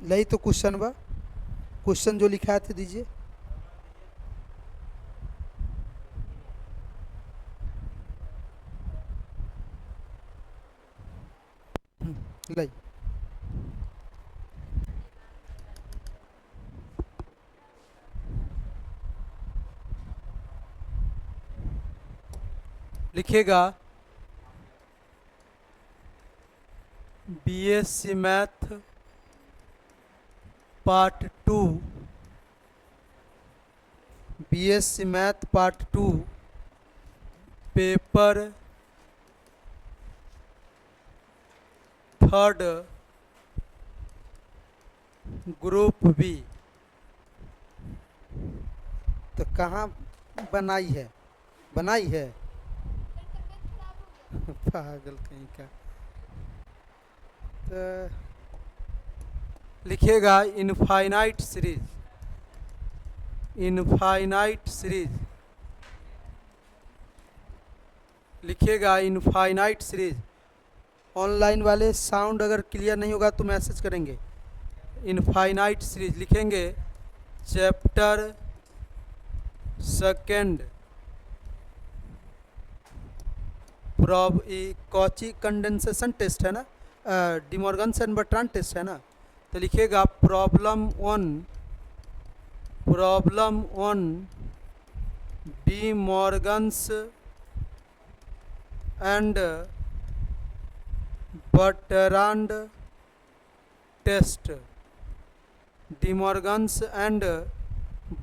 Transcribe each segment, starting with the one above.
लई तो क्वेश्चन बा, क्वेश्चन जो लिखा है थे दीजिए। लई लिखेगा BSc math part 2, BSc math part 2 paper 3rd group B. तो कहाँ बनाई है, बनाई है पागल कहीं का। तो लिखिएगा इनफाइनाइट सीरीज, इनफाइनाइट सीरीज लिखिएगा, इनफाइनाइट सीरीज। ऑनलाइन वाले साउंड अगर क्लियर नहीं होगा तो मैसेज करेंगे। इनफाइनाइट सीरीज लिखेंगे चैप्टर 2 कॉची कंडेंसेशन टेस्ट है ना, डिमॉर्गन्स एंड बर्ट्रांड टेस्ट है ना। तो लिखिएगा problem 1 De Morgan's and Bertrand test, De Morgan's and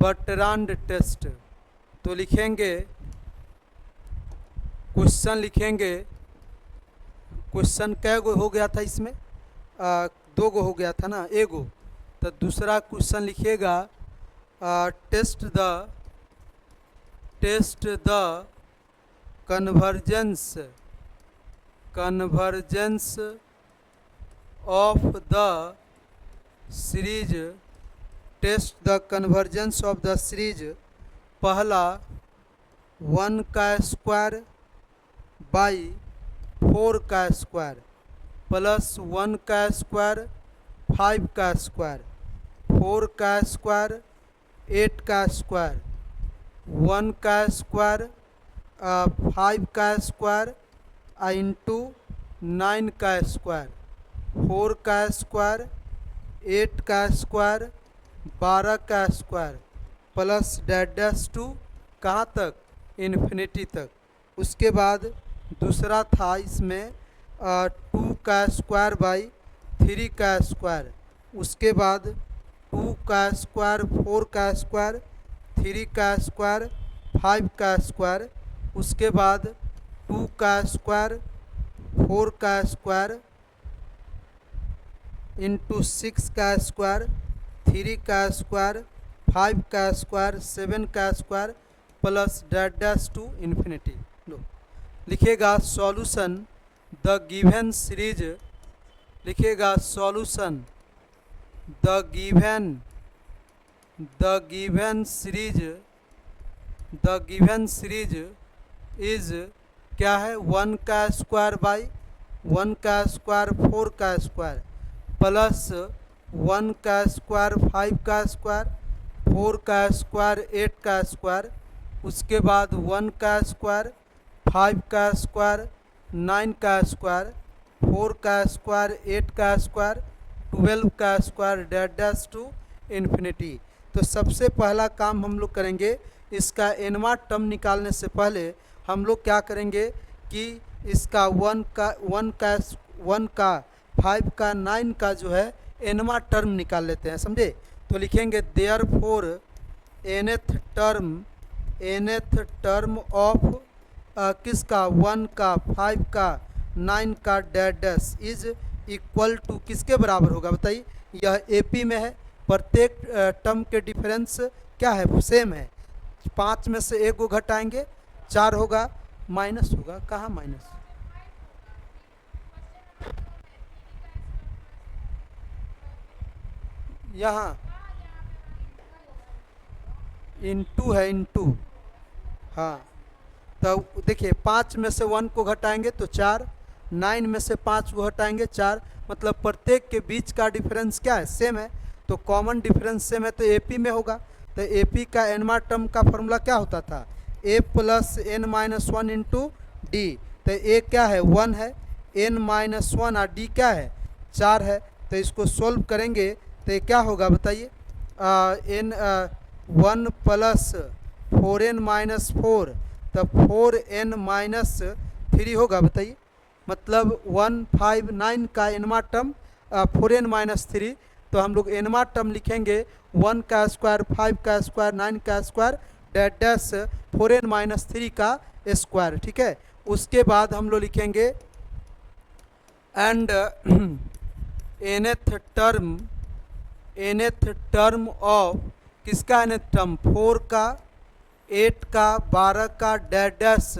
Bertrand test. तो लिखेंगे क्वेश्चन, लिखेंगे क्वेश्चन कै गो हो गया था इसमें, 2 गो हो गया था ना, एगो। तो दूसरा क्वेश्चन लिखिएगा test the convergence of the series, test the convergence of the series. पहला 1 का स्क्वायर बाई 4 का स्क्वायर प्लस 1 का स्क्वायर 5 का स्क्वायर, 4 का स्क्वायर 8 का स्क्वायर, 1 का स्क्वायर 5 का स्क्वायर इंटू 9 का स्क्वायर, 4 का स्क्वायर 8 का स्क्वायर 12 का स्क्वायर प्लस डैश टू कहाँ तक, इन्फिनिटी तक। उसके बाद दूसरा था इसमें 2 का स्क्वायर बाई 3 का स्क्वायर, उसके बाद 2 का स्क्वायर 4 का स्क्वायर 3 का स्क्वायर 5 का स्क्वायर, उसके बाद 2 का स्क्वायर 4 का स्क्वायर इंटू 6 का स्क्वायर 3 का स्क्वायर 5 का स्क्वायर 7 का square plus dash to infinity. लो लिखिएगा सॉल्यूशन द गिवन सीरीज, लिखिएगा solution the given series is क्या है, 1 का स्क्वायर बाई 1 का स्क्वायर 4 का स्क्वायर प्लस 1 का स्क्वायर 5 का स्क्वायर 4 का स्क्वायर 8 का स्क्वायर, उसके बाद 1 का स्क्वायर 5 का स्क्वायर 9 का स्क्वायर 4 का स्क्वायर 8 का स्क्वायर 12 का स्क्वायर डैश टू इन्फिनिटी। तो सबसे पहला काम हम लोग करेंगे, इसका एनवा टर्म निकालने से पहले हम लोग क्या करेंगे कि इसका 1 का 5 का 9 का जो है एनवा टर्म निकाल लेते हैं, समझे। तो लिखेंगे देयरफॉर nth टर्म ऑफ किसका 1 का 5 का 9 का डैश इज इक्वल टू किसके बराबर होगा बताइए। यह एपी में है, प्रत्येक टर्म के डिफरेंस क्या है, सेम है। 5 में से 1 को घटाएंगे 4 होगा, माइनस होगा, कहाँ माइनस, यहाँ इंटू है, इंटू। हाँ तो देखिए 5 में से 1 को घटाएंगे तो 4, 9 में से 5 को हटाएंगे 4, मतलब प्रत्येक के बीच का डिफरेंस क्या है, सेम है। तो कॉमन डिफरेंस सेम है तो AP में होगा। तो AP का nवां टर्म का फॉर्मूला क्या होता था, A plus n-1 into D. तो A क्या है 1 है, n-1 और D क्या है 4 है। तो इसको सोल्व करेंगे तो ये क्या होगा बताइए, n 1 प्लस 4n-4, तब 4n-3 होगा बताइए। मतलब 159 का nवां टर्म 4n-3। तो हम लोग nवां टर्म लिखेंगे 1 का स्क्वायर, 5 का स्क्वायर, 9 का स्क्वायर, डैश 4n-3 का स्क्वायर, ठीक है। उसके बाद हम लोग लिखेंगे एंड nth टर्म ऑफ किसका nth टर्म, 4 का, 8 का, 12 का, डैश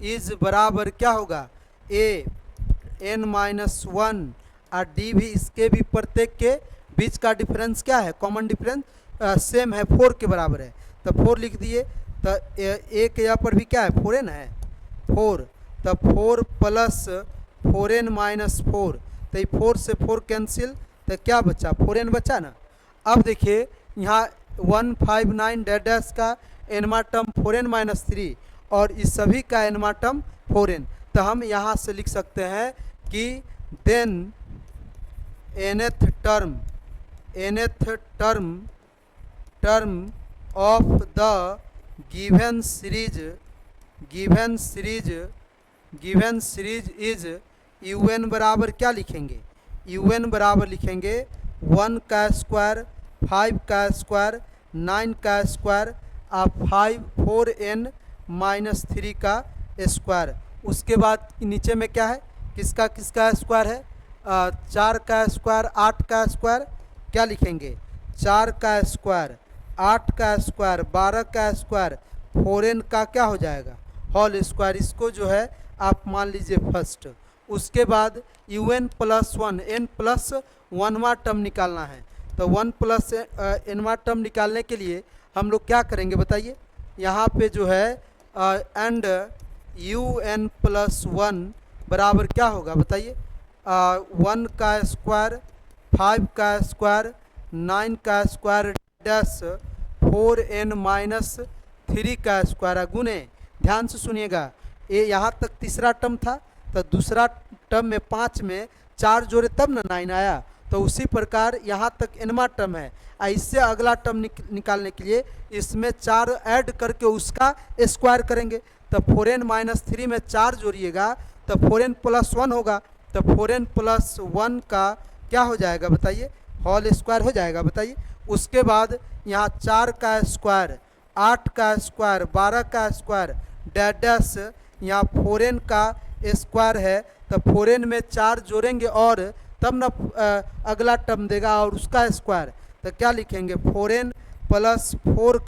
इज बराबर क्या होगा, a n-1 और d भी, इसके भी प्रत्येक के बीच का डिफरेंस क्या है, कॉमन डिफरेंस सेम है, 4 के बराबर है। तो 4 लिख दिए। तो a के यहाँ पर भी क्या है 4n है 4, तब 4 प्लस 4n-4, तो ये 4 से 4 कैंसिल, तो क्या बचा 4n बचा ना। अब देखिए यहाँ 159 डैश का nवां टर्म 4n-3 और इस सभी का nवां टर्म 4n। तो हम यहाँ से लिख सकते हैं कि then nth term of the given series is un बराबर क्या लिखेंगे, un बराबर लिखेंगे 1 का स्क्वायर, 5 का स्क्वायर, 9 का स्क्वायर और 4n-3 का स्क्वायर। उसके बाद नीचे में क्या है, किसका किसका स्क्वायर है, 4 का स्क्वायर, 8 का स्क्वायर, क्या लिखेंगे 4 का स्क्वायर, 8 का स्क्वायर, 12 का स्क्वायर, 4n का क्या हो जाएगा होल स्क्वायर। इसको जो है आप मान लीजिए फर्स्ट। उसके बाद un प्लस 1, n प्लस 1वां टर्म निकालना है। तो 1 प्लस nवां टर्म निकालने के लिए हम लोग क्या करेंगे बताइए, यहाँ पे जो है एंड un प्लस 1 बराबर क्या होगा बताइए, 1 का स्क्वायर, 5 का स्क्वायर, 9 का स्क्वायर, डैश 4n-3 का स्क्वायर गुने। ध्यान से सुनिएगा, ये यहाँ तक तीसरा टर्म था, तो दूसरा टर्म में 5 में 4 जोड़े तब ना 9 आया। तो उसी प्रकार यहाँ तक nवां टर्म है, इससे अगला टर्म निकालने के लिए इसमें 4 ऐड करके उसका स्क्वायर करेंगे। तो 4n-3 में 4 जोड़िएगा तो 4n प्लस 1 होगा। तो 4n प्लस 1 का क्या हो जाएगा बताइए, होल स्क्वायर हो जाएगा बताइए। उसके बाद यहाँ 4 का स्क्वायर, 8 का स्क्वायर, 12 का स्क्वायर, डैश यहाँ 4n का स्क्वायर है। तो 4n में 4 जोड़ेंगे और तब ना अगला टर्म देगा और उसका स्क्वायर। तो क्या लिखेंगे 4n प्लस 4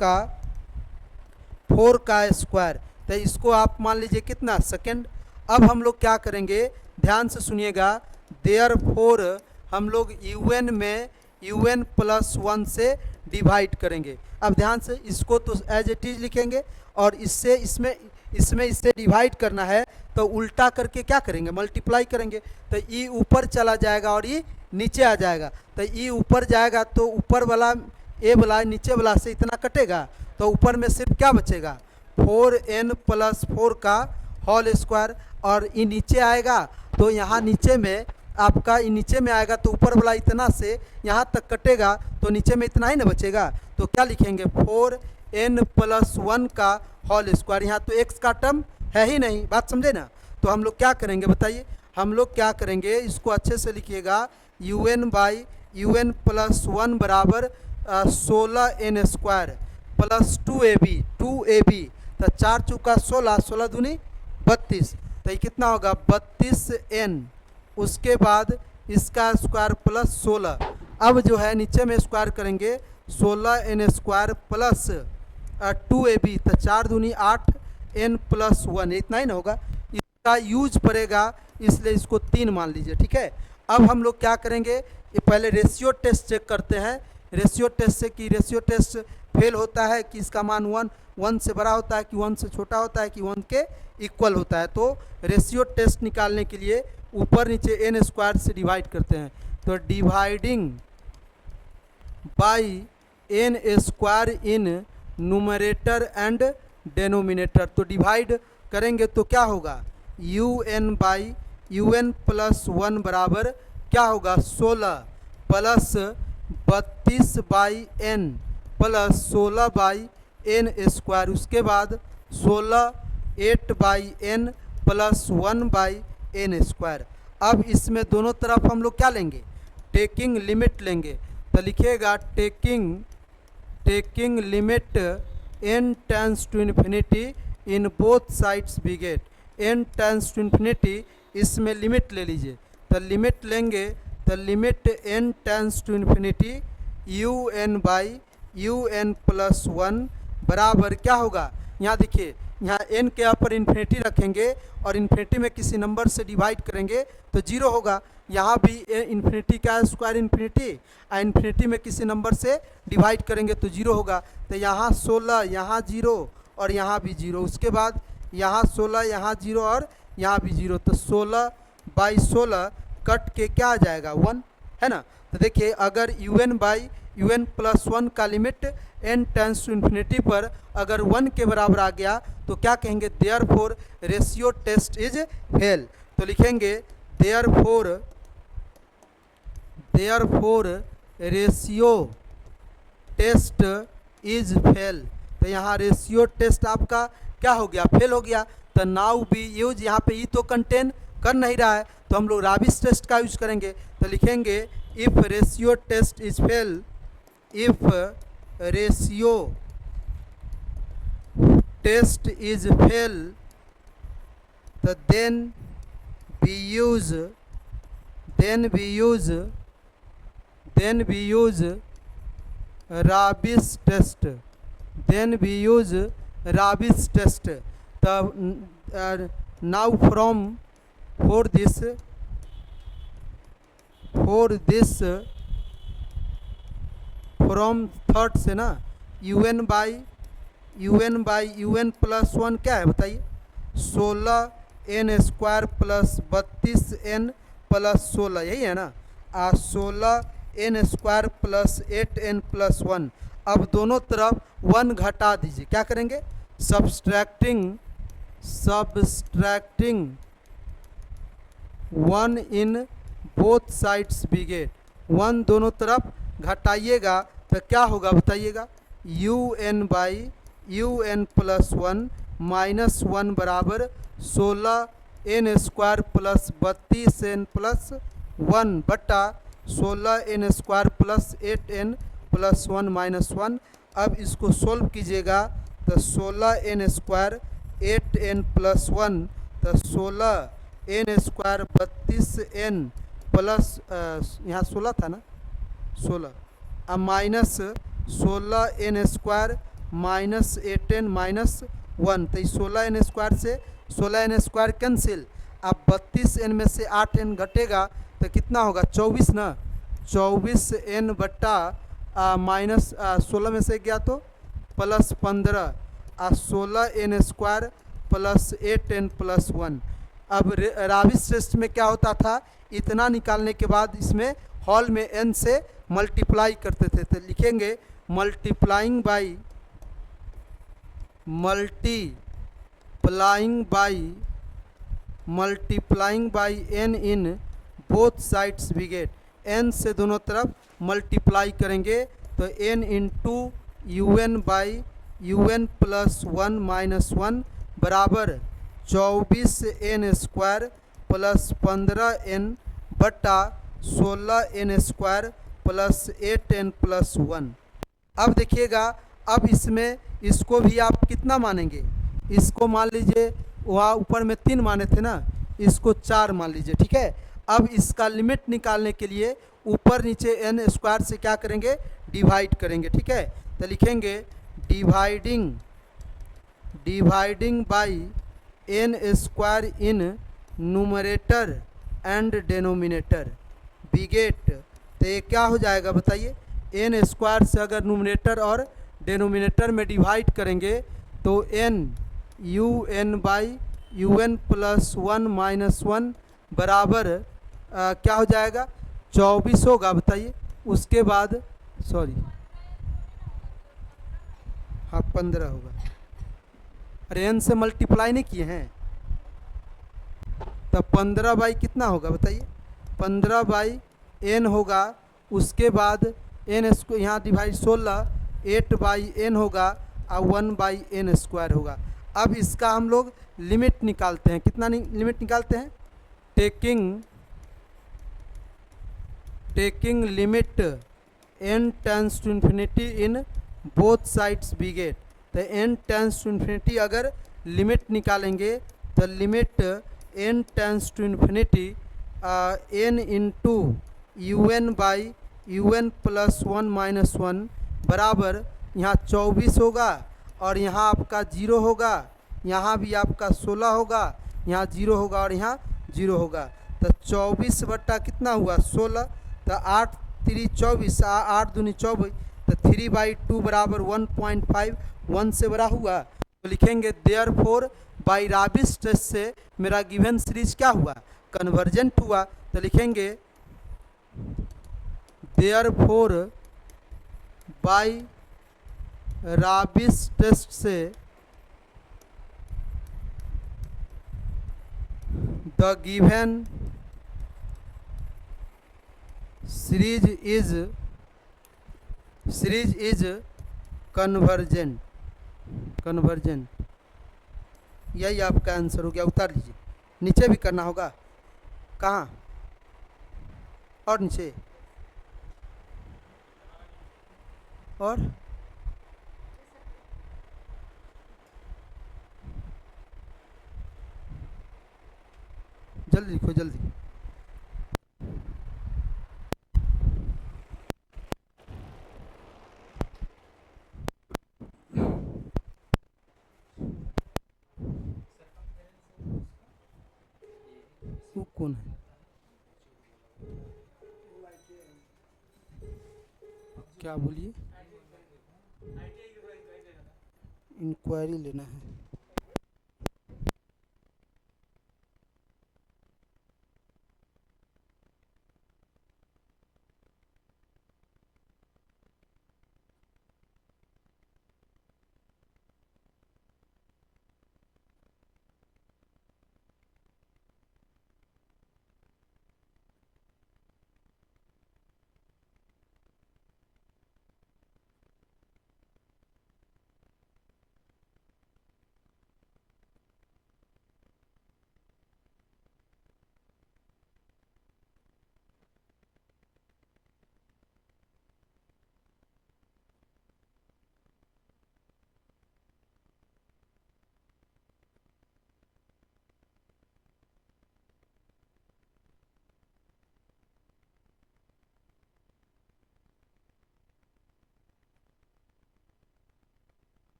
का स्क्वायर। तो इसको आप मान लीजिए कितना सेकेंड। अब हम लोग क्या करेंगे, ध्यान से सुनिएगा, देयरफॉर हम लोग un में un प्लस 1 से डिवाइड करेंगे। अब ध्यान से इसको तो एज इट इज लिखेंगे और इससे डिवाइड करना है तो उल्टा करके क्या करेंगे, मल्टीप्लाई करेंगे। तो ई ऊपर चला जाएगा और ई नीचे आ जाएगा। तो ई ऊपर जाएगा तो ऊपर वाला ए वाला नीचे वाला से इतना कटेगा, तो ऊपर में सिर्फ क्या बचेगा 4n प्लस 4 का होल स्क्वायर। और ई नीचे आएगा तो यहाँ नीचे में आपका ई नीचे में आएगा तो ऊपर वाला इतना से यहाँ तक कटेगा तो नीचे में इतना ही ना बचेगा। तो क्या लिखेंगे 4n प्लस 1 का होल स्क्वायर। यहाँ तो x का टर्म है ही नहीं, बात समझे ना। तो हम लोग क्या करेंगे बताइए, हम लोग क्या करेंगे, इसको अच्छे से लिखिएगा, un प्लस 1 बराबर 16n स्क्वायर प्लस 2ab। तो 4 चौका 16, 16 दूनी 32, तो ये कितना होगा 32n। उसके बाद इसका स्क्वायर प्लस 16। अब जो है नीचे में स्क्वायर करेंगे 16n स्क्वायर प्लस 2ab, तो 4 दूनी 8 n प्लस 1, इतना ही ना होगा। इसका यूज पड़ेगा इसलिए इसको 3 मान लीजिए, ठीक है। अब हम लोग क्या करेंगे, ये पहले रेशियो टेस्ट चेक करते हैं रेशियो टेस्ट से कि रेशियो टेस्ट फेल होता है कि इसका मान 1 से बड़ा होता है कि 1 से छोटा होता है कि 1 के इक्वल होता है। तो रेशियो टेस्ट निकालने के लिए ऊपर नीचे एन स्क्वायर से डिवाइड करते हैं। तो dividing by n square in numerator and denominator, तो डिवाइड करेंगे तो क्या होगा, u n by u n plus 1 बराबर क्या होगा 16 plus 32 by n plus 16 by n square, उसके बाद 16 8 by n plus 1 by n square. अब इसमें दोनों तरफ हम लोग क्या लेंगे, टेकिंग लिमिट लेंगे। तो लिखिएगा taking limit n tends to infinity in both sides we get, n tends to infinity इसमें लिमिट ले लीजिए। तो लिमिट लेंगे तो limit n tends to infinity u n by u n plus 1 बराबर क्या होगा, यहाँ देखिए यहाँ n के यहाँ पर इन्फिनिटी रखेंगे और इन्फिनिटी में किसी नंबर से डिवाइड करेंगे तो 0 होगा। यहाँ भी इन्फिनिटी का स्क्वायर इन्फिनिटी और इन्फिनिटी में किसी नंबर से डिवाइड करेंगे तो 0 होगा। तो यहाँ 16 यहाँ 0 और यहाँ भी 0, उसके बाद यहाँ 16 यहाँ 0 और यहाँ भी 0, तो 16 बाई 16 कट के क्या आ जाएगा 1, है ना। तो देखिए अगर u n by u n plus 1 का limit n tends to infinity पर अगर 1 के बराबर आ गया तो क्या कहेंगे, therefore ratio test is fail. तो लिखेंगे therefore ratio test is fail. तो यहाँ रेशियो टेस्ट आपका क्या हो गया, फेल हो गया। तो नाउ बी यूज, यहाँ पे ई तो कंटेन कर नहीं रहा है तो हम लोग राबिस टेस्ट का यूज करेंगे। तो लिखेंगे if ratio test is fail, if ratio test is fail, तो then we use rabies test, then we use rabies test। तब now for this from third से ना u n by u n plus 1 क्या है बताइए, 16 n square plus 32 n plus 16, यही है ना। 16 n square plus 8 n plus 1। अब दोनों तरफ 1 घटा दीजिए, क्या करेंगे, subtracting 1 in both sides we get. 1 दोनों तरफ घटाइएगा तो क्या होगा बताइएगा, u n by u n plus 1 minus 1 बराबर 16 n square plus 32 n plus 1 बटा 16 n square plus 8 n plus 1 minus 1। अब इसको सोल्व कीजिएगा तो 16 एन स्क्वायर 8 एन प्लस 1, तो 16 एन स्क्वायर 32 एन प्लस यहाँ 16 था ना 16, अब minus 16 n square minus 8 n minus 1। तो 16 एन स्क्वायर से 16 एन स्क्वायर कैंसिल। अब 32 एन में से 8 एन घटेगा तो कितना होगा 24 ना, 24 एन बट्टा माइनस 16 में से गया तो plus 15 16 n square plus 8 n plus 1। अब राबिस टेस्ट में क्या होता था, इतना निकालने के बाद इसमें हॉल में n से मल्टीप्लाई करते थे। तो लिखेंगे multiplying by n in both sides we get. n से दोनों तरफ मल्टीप्लाई करेंगे तो n into u n by u n plus 1 minus 1 बराबर 24 एन स्क्वायर प्लस 15 एन बटा 16 n square plus 8 n plus 1। अब देखिएगा, अब इसमें इसको भी आप कितना मानेंगे, इसको मान लीजिए वहाँ ऊपर में 3 माने थे ना, इसको 4 मान लीजिए, ठीक है। अब इसका लिमिट निकालने के लिए ऊपर नीचे एन स्क्वायर से क्या करेंगे, डिवाइड करेंगे, ठीक है। तो लिखेंगे dividing by n square in numerator and denominator we get. तो ये क्या हो जाएगा बताइए, एन स्क्वायर से अगर न्यूमरेटर और डेनोमिनेटर में डिवाइड करेंगे तो n u n by u n plus one minus one बराबर क्या हो जाएगा 24 होगा। बताइए उसके बाद सॉरी हाँ 15 होगा। अरे एन से मल्टीप्लाई नहीं किए हैं तब 15 बाई कितना होगा बताइए 15 बाई एन होगा। उसके बाद एन इसको यहाँ डिवाइड 16 8 बाई एन होगा और 1 बाई एन स्क्वायर होगा। अब इसका हम लोग लिमिट निकालते हैं। कितना लिमिट निकालते हैं taking limit n tends to infinity in both sides we get. तो एन टेंस टू इन्फिनिटी अगर लिमिट निकालेंगे तो limit n tends to infinity n into u n by u n plus one minus one बराबर यहाँ 24 होगा और यहाँ आपका 0 होगा, यहाँ भी आपका 16 होगा, यहाँ 0 होगा और यहाँ 0 होगा। तो 24 बट्टा कितना हुआ 16, तो 8 3 24 8 दूनी 24, तो 3/2 बराबर 1.5 1 से बड़ा हुआ। तो लिखेंगे देयर फोर बाई राबिस टेस्ट से मेरा गिवन सीरीज क्या हुआ कन्वर्जेंट हुआ। तो लिखेंगे देयर फोर बाई राबिस टेस्ट से the given series is convergent. यही आपका आंसर हो गया। उतार लीजिए, नीचे भी करना होगा। कहाँ और नीचे और जल्दी लिखो जल्दी। वो कौन है? क्या बोलिए? इंक्वायरी लेना है।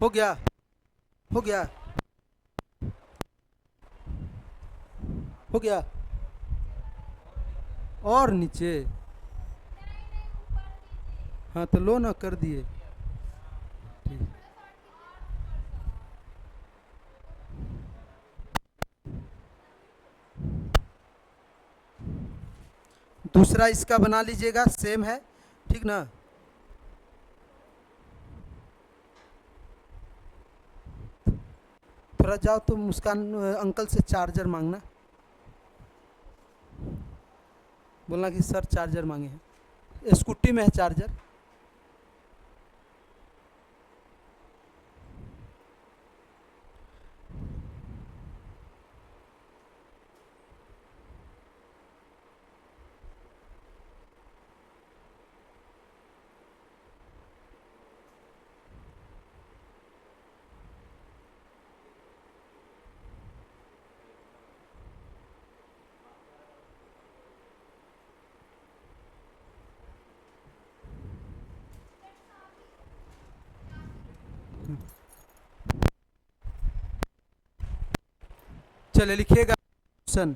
हो गया, हो गया, हो गया। और नीचे, हाँ तो लो ना, कर दिए। ठीक। दूसरा इसका बना लीजिएगा, सेम है, ठीक ना। थोड़ा जाओ तो मुस्कान अंकल से चार्जर मांगना, बोलना कि सर चार्जर मांगे हैं, स्कूटी में है चार्जर। चले लिखिएगा क्वेश्चन,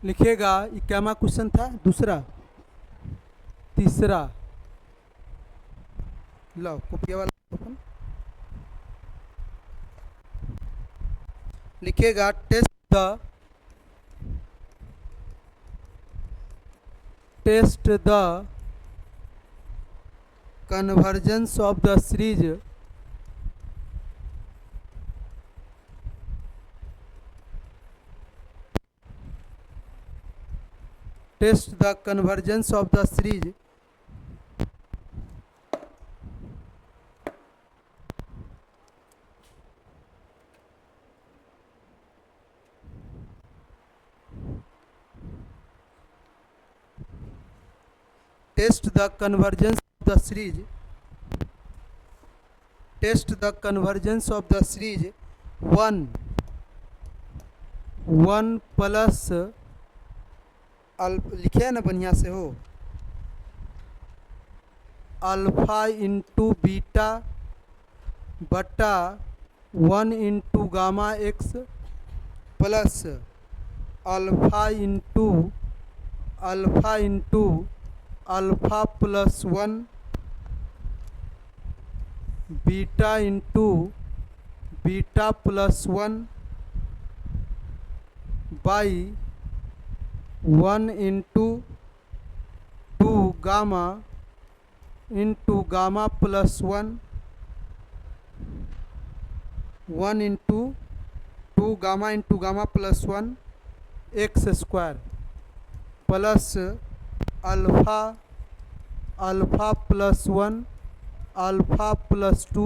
लिखिएगा ये क्या क्वेश्चन था, दूसरा, तीसरा। लो कॉपिया वाला ओपन, लिखिएगा test the convergence of the series test the convergence of the series test the convergence of the series test the convergence of the series one plus लिखे है ना बढ़िया से हो, अल्फा इंटू बीटा बटा 1 into gamma x plus alpha into alpha plus 1 beta into beta plus 1 by 1 into 2 gamma into gamma plus 1 into 2 gamma into gamma plus 1 x square plus alpha plus 1 alpha plus 2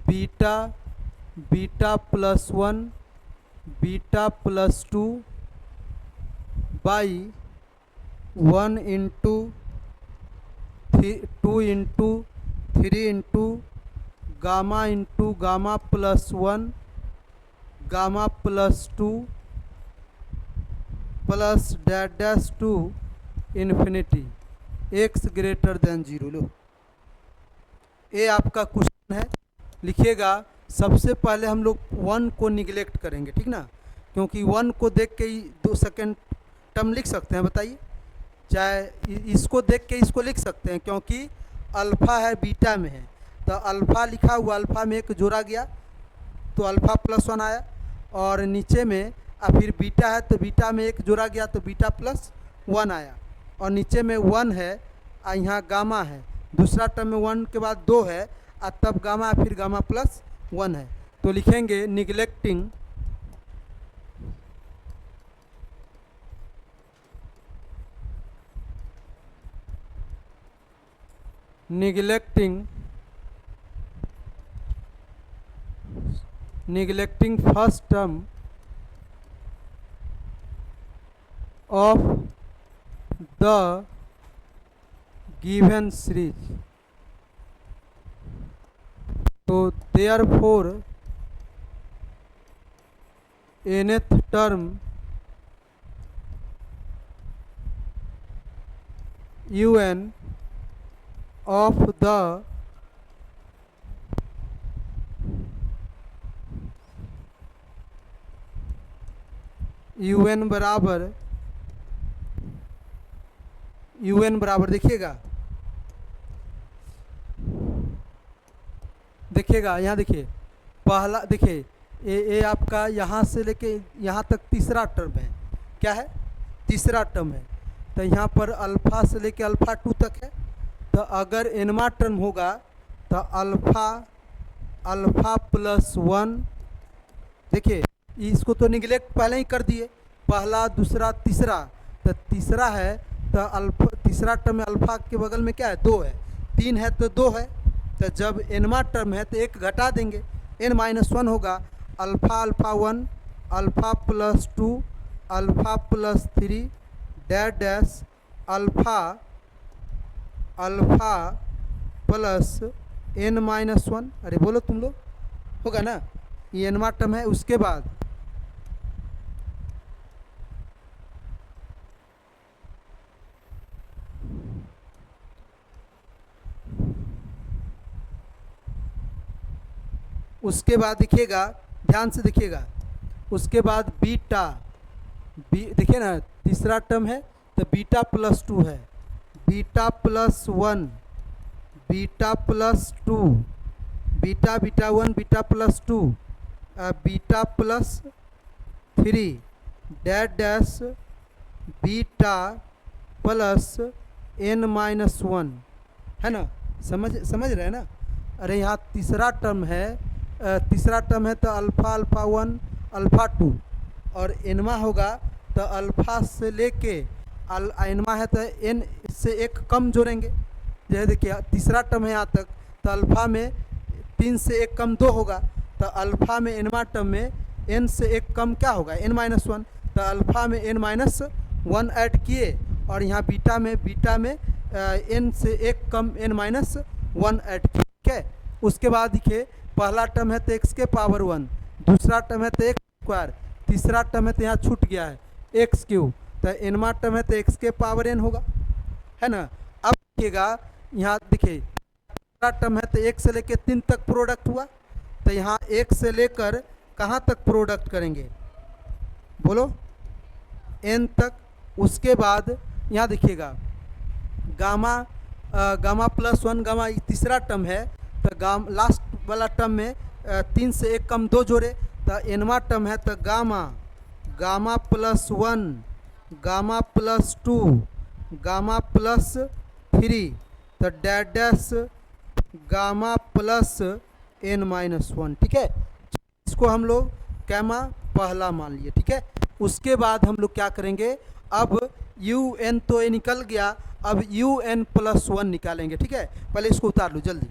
beta plus 1 beta plus 2 by 1 into 2 into 3 into gamma plus 1 gamma plus 2 plus dash to infinity x greater than 0। लो ये आपका question है, लिखिएगा। सबसे पहले हम लोग 1 को neglect करेंगे, ठीक ना, क्योंकि 1 को देख के ही 2 सेकेंड टर्म लिख सकते हैं, बताइए। चाहे इसको देख के इसको लिख सकते हैं, क्योंकि अल्फ़ा है बीटा में है, तो अल्फ़ा लिखा हुआ, अल्फ़ा में एक जोड़ा गया तो अल्फ़ा प्लस 1 आया, और नीचे में फिर बीटा है तो बीटा में एक जोड़ा गया तो बीटा प्लस 1 आया, और नीचे में 1 है और यहाँ गामा है, दूसरा टर्म में 1 के बाद 2 है और तब गामा फिर गामा प्लस 1 है। तो लिखेंगे neglecting first term of the given series, तो therefore nth term un of the un बराबर देखिएगा यहाँ देखिए, पहला देखिए ये आपका यहाँ से लेके यहाँ तक तीसरा टर्म है। क्या है? तीसरा टर्म है। तो यहाँ पर अल्फ़ा से लेके अल्फ़ा 2 तक है। तो अगर एनवा टर्म होगा तो अल्फ़ा प्लस 1, देखिए इसको तो निगलेक्ट पहले ही कर दिए, पहला दूसरा तीसरा। तो तीसरा है तो अल्फ़ा, तीसरा टर्म में अल्फ़ा के बगल में क्या है? 2 है, 3 है तो 2 है। तो जब एनवा टर्म है तो एक घटा देंगे, n-1 होगा। Alpha 1 alpha plus 2 alpha plus 3 dash alpha plus n-1। अरे बोलो तुम लोग, होगा ना? ये एनवा टर्म है। उसके बाद देखिएगा, ध्यान से देखिएगा, उसके बाद बीटा देखिए ना, तीसरा टर्म है तो बीटा प्लस 2 है, beta plus 1 beta plus 2 beta 1 beta plus 2 beta plus 3 dash beta plus n-1 है ना? समझ रहे हैं ना? अरे यहाँ तीसरा टर्म है तो अल्फ़ा 1 अल्फ़ा 2 और एनवा होगा तो अल्फ़ा से लेके एनवा है तो n से एक कम जोड़ेंगे। जैसे देखिए तीसरा टर्म है यहाँ तक, तो अल्फ़ा में 3 से एक कम 2 होगा। तो अल्फ़ा में एनवा टर्म में n से एक कम क्या होगा? n-1। तो अल्फ़ा में n-1 ऐड किए और यहाँ बीटा में n से एक कम n-1 ऐड किए। ठीक है? उसके बाद देखिए पहला टर्म है तो x के पावर 1, दूसरा टर्म है तो x स्क्वायर, तीसरा टर्म है तो यहाँ छूट गया है x क्यूब। तो एनवा टर्म है तो x के पावर n होगा, है ना? अब देखिएगा यहाँ देखिए तीसरा टर्म है तो 1 से लेकर 3 तक प्रोडक्ट हुआ। तो यहाँ 1 से लेकर कहाँ तक प्रोडक्ट करेंगे? बोलो, n तक। उसके बाद यहाँ देखिएगा गामा प्लस 1 गामा तीसरा टर्म है तो लास्ट वाला टर्म में 3 से एक कम 2 जोड़े। तो एनवा टर्म है तो gamma plus 1 gamma plus 2 gamma plus 3 तो डैश गामा प्लस n-1। ठीक है? इसको हम लोग गामा पहला मान लिए। ठीक है? उसके बाद हम लोग क्या करेंगे? अब un तो ये निकल गया, अब un प्लस 1 निकालेंगे। ठीक है? पहले इसको उतार लो जल्दी।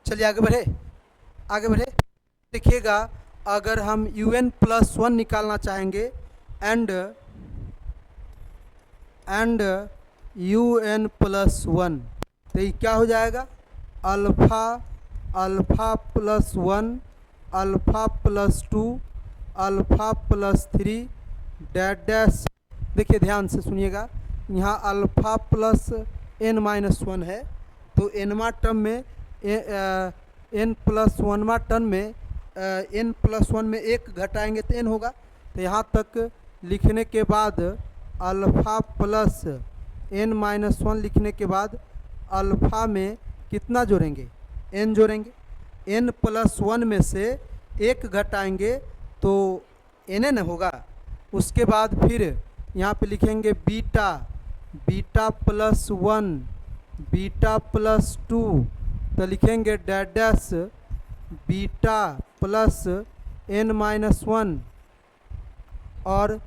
चलिए आगे बढ़े। देखिएगा अगर हम un प्लस 1 निकालना चाहेंगे and u n plus one, तो ये क्या हो जाएगा, alpha alpha plus one, alpha plus two, alpha plus three dash dash. देखिए ध्यान से सुनिएगा, यहाँ alpha plus n minus one है, तो एनवा टर्म में एन प्लस वनवा टर्म में एन प्लस वन में एक घटाएंगे तो एन होगा। तो यहाँ तक लिखने के बाद alpha plus n minus one लिखने के बाद अल्फ़ा में कितना जोड़ेंगे, एन जोड़ेंगे। एन प्लस वन में से एक घटाएंगे तो एन एन होगा। उसके बाद फिर यहाँ पे लिखेंगे beta, beta plus one, beta plus two, तो लिखेंगे dash dash beta plus n minus one, और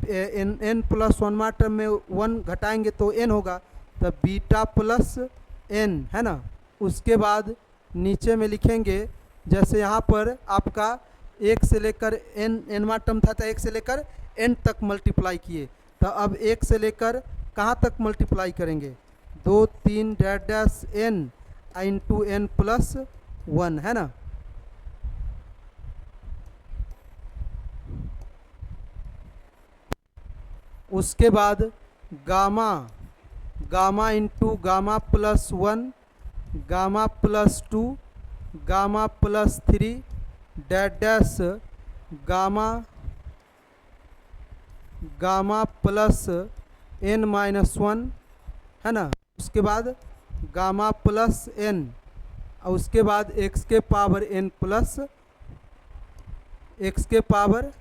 एन प्लस वन टर्म में वन घटाएंगे तो एन होगा, तो बीटा प्लस एन है ना। उसके बाद नीचे में लिखेंगे, जैसे यहाँ पर आपका एक से लेकर एन एनवा टर्म था तो एक से लेकर एन तक मल्टीप्लाई किए, तो अब एक से लेकर कहाँ तक मल्टीप्लाई करेंगे, दो तीन dash dash n into n plus one है ना। उसके बाद gamma, gamma into gamma plus one, gamma plus two, gamma plus three dash dash gamma, gamma plus n minus one है ना। उसके बाद गामा प्लस एन, और उसके बाद एक्स के पावर एन प्लस एक्स के पावर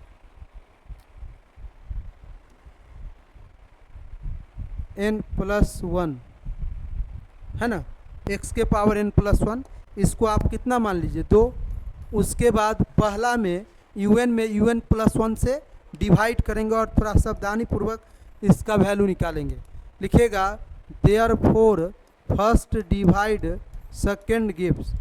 एन प्लस वन है ना, एक्स के पावर एन प्लस वन, इसको आप कितना मान लीजिए, दो। उसके बाद पहला में यूएन में यूएन प्लस वन से डिवाइड करेंगे और थोड़ा सावधानी पूर्वक इसका वैल्यू निकालेंगे। लिखेगा therefore first divide second gives,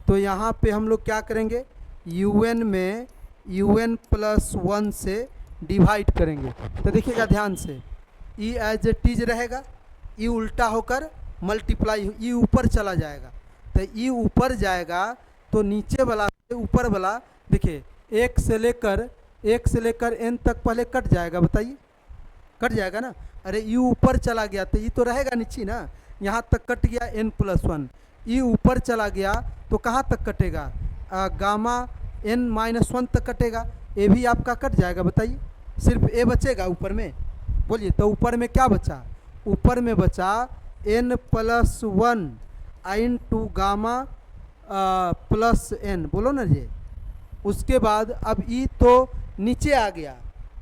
तो यहाँ पे हम लोग क्या करेंगे, यूएन में यूएन प्लस वन से डिवाइड करेंगे। तो देखिएगा ध्यान से, ई एज ए टीज रहेगा, ई उल्टा होकर मल्टीप्लाई, ई ऊपर चला जाएगा, तो ई ऊपर जाएगा तो नीचे वाला से ऊपर वाला, देखिए एक से लेकर एन तक पहले कट जाएगा, बताइए कट जाएगा ना। अरे ई ऊपर चला गया तो ई तो रहेगा नीचे ना, यहाँ तक कट गया एन प्लस वन, ई ऊपर चला गया तो कहाँ तक कटेगा, गामा एन माइनस वन तक कटेगा, ए भी आपका कट जाएगा, बताइए सिर्फ ए बचेगा ऊपर में, बोलिए। तो ऊपर में क्या बचा, ऊपर में बचा n plus one into gamma plus n, बोलो ना जी। उसके बाद अब ई तो नीचे आ गया,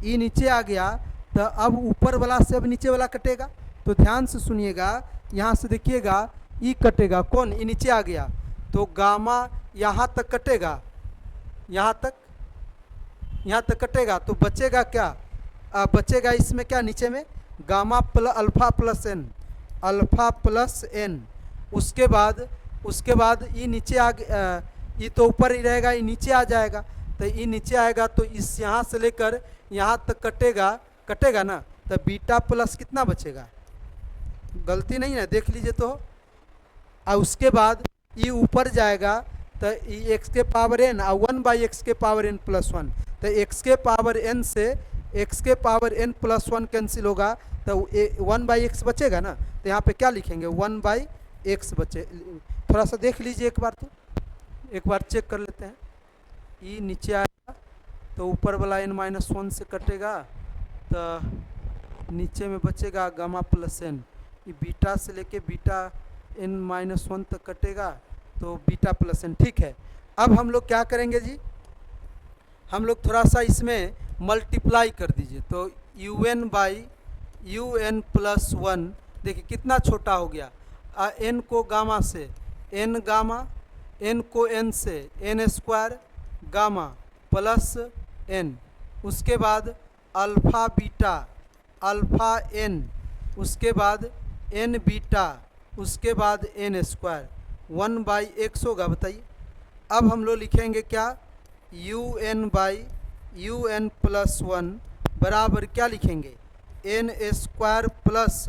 ई नीचे आ गया, तो अब ऊपर वाला से अब नीचे वाला कटेगा। तो ध्यान से सुनिएगा, यहाँ से देखिएगा ई कटेगा, कौन, ई नीचे आ गया, तो गामा यहाँ तक कटेगा, यहाँ तक कटेगा, तो बचेगा क्या, बचेगा इसमें क्या, नीचे में gamma plus alpha plus n, alpha plus n. उसके बाद ई नीचे आ गया, ई तो ऊपर ही रहेगा, ई नीचे आ जाएगा, तो ई नीचे आएगा तो इस यहाँ से लेकर यहाँ तक कटेगा ना, तो बीटा प्लस कितना बचेगा, गलती नहीं है देख लीजिए तो। और उसके बाद ई ऊपर जाएगा तो ई एक्स के पावर एन और वन बाई एक्स के पावर एन प्लस वन, तो एक्स के पावर एन से एक्स के power n plus one cancel होगा, तो वन बाई एक्स बचेगा ना। तो यहाँ पे क्या लिखेंगे, वन बाई एक्स बचे। थोड़ा सा देख लीजिए एक बार, तो एक बार चेक कर लेते हैं। ई नीचे आएगा तो ऊपर वाला एन माइनस वन से कटेगा, तो नीचे में बचेगा गामा प्लस एन, ये बीटा से लेके बीटा एन माइनस वन तक कटेगा, तो बीटा प्लस एन, ठीक है। अब हम लोग क्या करेंगे जी, हम लोग थोड़ा सा इसमें मल्टीप्लाई कर दीजिए, तो u n by u n plus one, देखिए कितना छोटा हो गया, एन को गामा से एन गामा, एन को एन से n square gamma plus n, उसके बाद अल्फ़ा बीटा अल्फ़ा एन, उसके बाद एन बीटा, उसके बाद n square, one by x होगा, बताइए। अब हम लोग लिखेंगे क्या, u n by u n plus one बराबर क्या लिखेंगे, n square plus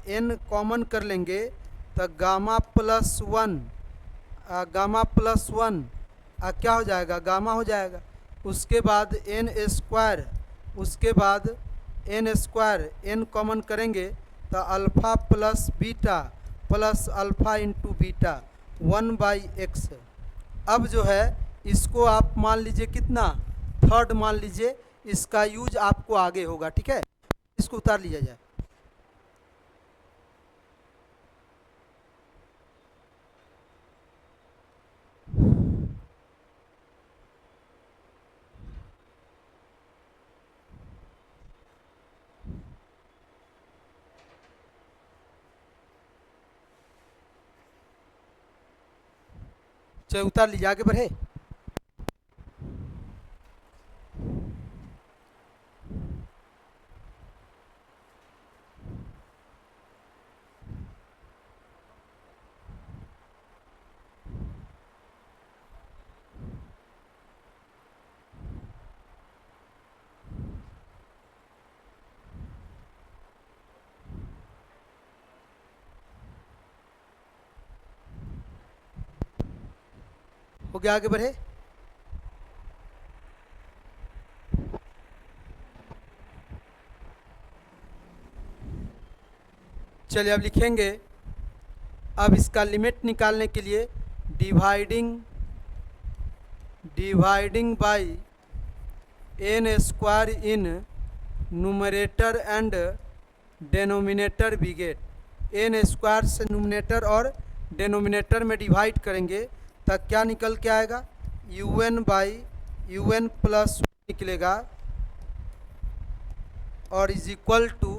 n common कर लेंगे तो gamma plus one, gamma plus one क्या हो जाएगा, गामा हो जाएगा। उसके बाद एन स्क्वायर, उसके बाद एन स्क्वायर, एन कॉमन करेंगे तो alpha plus beta plus alpha into beta 1/x। अब जो है इसको आप मान लीजिए कितना, थर्ड मान लीजिए, इसका यूज आपको आगे होगा, ठीक है। इसको उतार लिया जाए। चलो उतार लीजिए, आगे बढ़े। हो गया, आगे बढ़े। चलिए अब लिखेंगे, अब इसका लिमिट निकालने के लिए dividing by n square in numerator and denominator we get. N square से नुमरेटर और डेनोमिनेटर में डिवाइड करेंगे तब क्या निकल के आएगा, un प्लस निकलेगा और इज इक्वल टू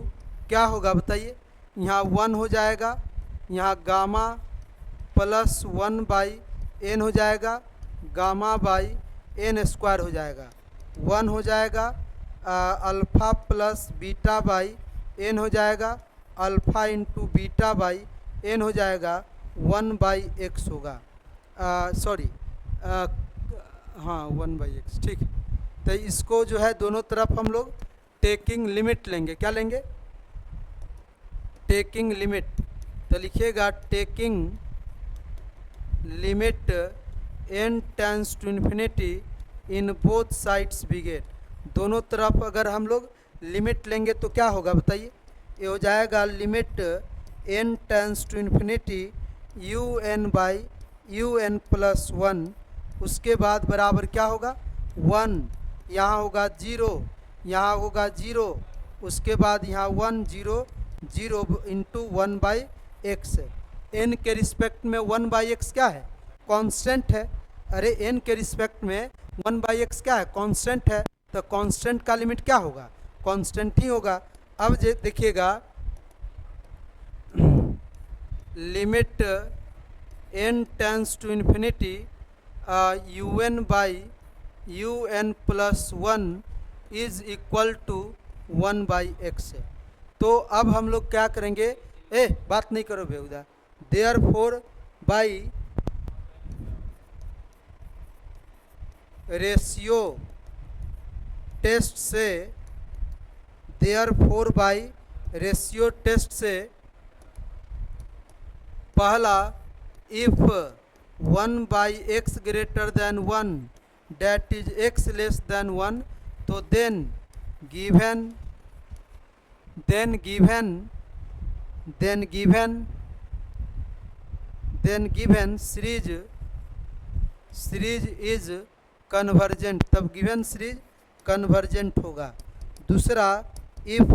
क्या होगा बताइए, यहाँ 1 हो जाएगा, यहाँ गामा प्लस 1/n हो जाएगा, गामा बाई एन स्क्वायर हो जाएगा, 1 हो जाएगा, alpha plus beta by n हो जाएगा, alpha into beta by n हो जाएगा, 1/x होगा, सॉरी हाँ 1/x, ठीक। तो इसको जो है दोनों तरफ हम लोग टेकिंग लिमिट लेंगे, क्या लेंगे, टेकिंग लिमिट। तो लिखिएगा taking limit n tends to infinity in both sides we get. दोनों तरफ अगर हम लोग लिमिट लेंगे तो क्या होगा बताइए, ये हो जाएगा limit n tends to infinity un plus 1, उसके बाद बराबर क्या होगा 1, यहाँ होगा 0, यहाँ होगा 0, उसके बाद यहाँ 1 0 0 इंटू 1/x। n के रिस्पेक्ट में 1/x क्या है, कांस्टेंट है। अरे n के रिस्पेक्ट में 1/x क्या है, कांस्टेंट है। तो कांस्टेंट का लिमिट क्या होगा, कांस्टेंट ही होगा। अब देखिएगा limit n tends to infinity un plus 1 is equal to 1/x। तो अब हम लोग क्या करेंगे, बात नहीं करो बेहुदा, देयरफॉर बाई रेशियो टेस्ट से, देयरफॉर बाई रेशियो टेस्ट से पहला if 1/x greater than 1 that is x less than 1, तो then given series is convergent, तब गिवन सीरीज कन्वर्जेंट होगा। दूसरा if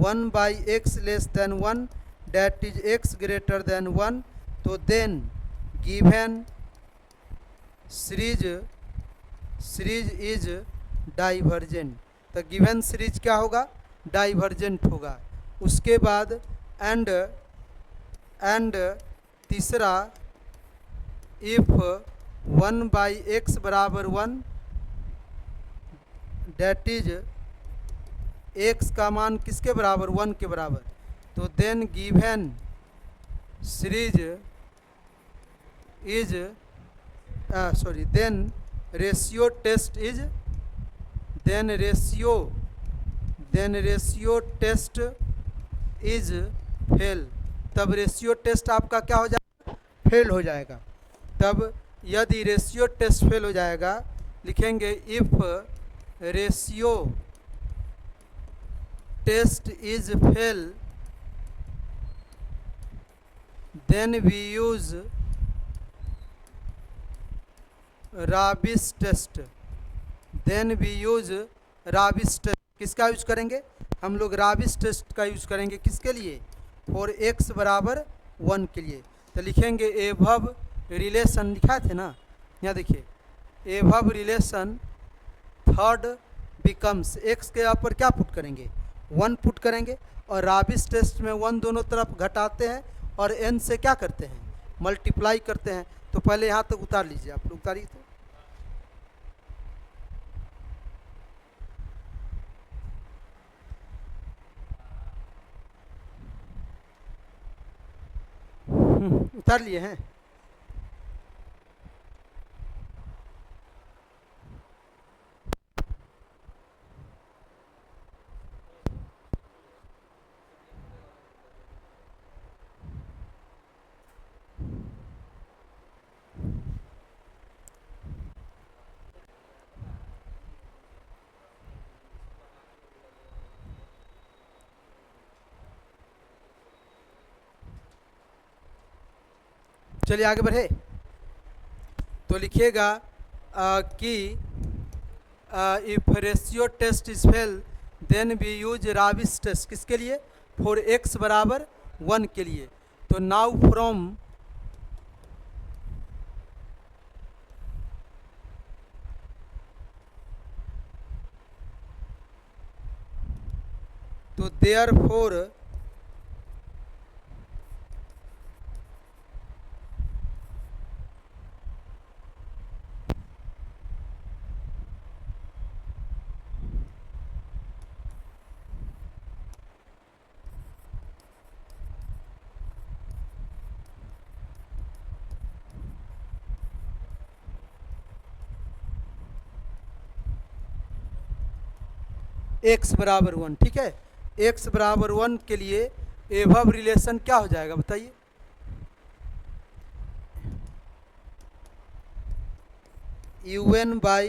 1/x less than 1 that is x greater than 1, तो then given series is divergent, तो given series क्या होगा, divergent होगा। उसके बाद एंड तीसरा इफ 1/x बराबर 1 डेट इज x का मान किसके बराबर, 1 के बराबर, तो then given series is then ratio test is ratio test is fail, तब रेशियो टेस्ट आपका क्या हो जाएगा, फेल हो जाएगा। तब यदि रेशियो टेस्ट फेल हो जाएगा, लिखेंगे if ratio test is fail then we use Raabe's test, then we use Raabe's test. किसका यूज करेंगे, हम लोग राबिस टेस्ट का यूज करेंगे। किसके लिए, फॉर एक्स बराबर 1 के लिए। तो लिखेंगे एभव रिलेशन, लिखा थे ना, यहाँ देखिए above relation third becomes, x के यहाँ पर क्या पुट करेंगे, 1 पुट करेंगे, और राबिस टेस्ट में 1 दोनों तरफ घटाते हैं और n से क्या करते हैं, मल्टीप्लाई करते हैं। तो पहले यहाँ तक उतार लीजिए, आप लोग उतारिए। तो उतार लिए हैं। चलिए आगे बढ़े। तो लिखिएगा कि if ratio test is fail then we use Raabe's test. किसके लिए, फॉर एक्स बराबर 1 के लिए। तो नाउ फ्रॉम तो देयरफॉर एक्स बराबर 1, ठीक है, एक्स बराबर 1 के लिए एभव रिलेशन क्या हो जाएगा बताइए, un बाई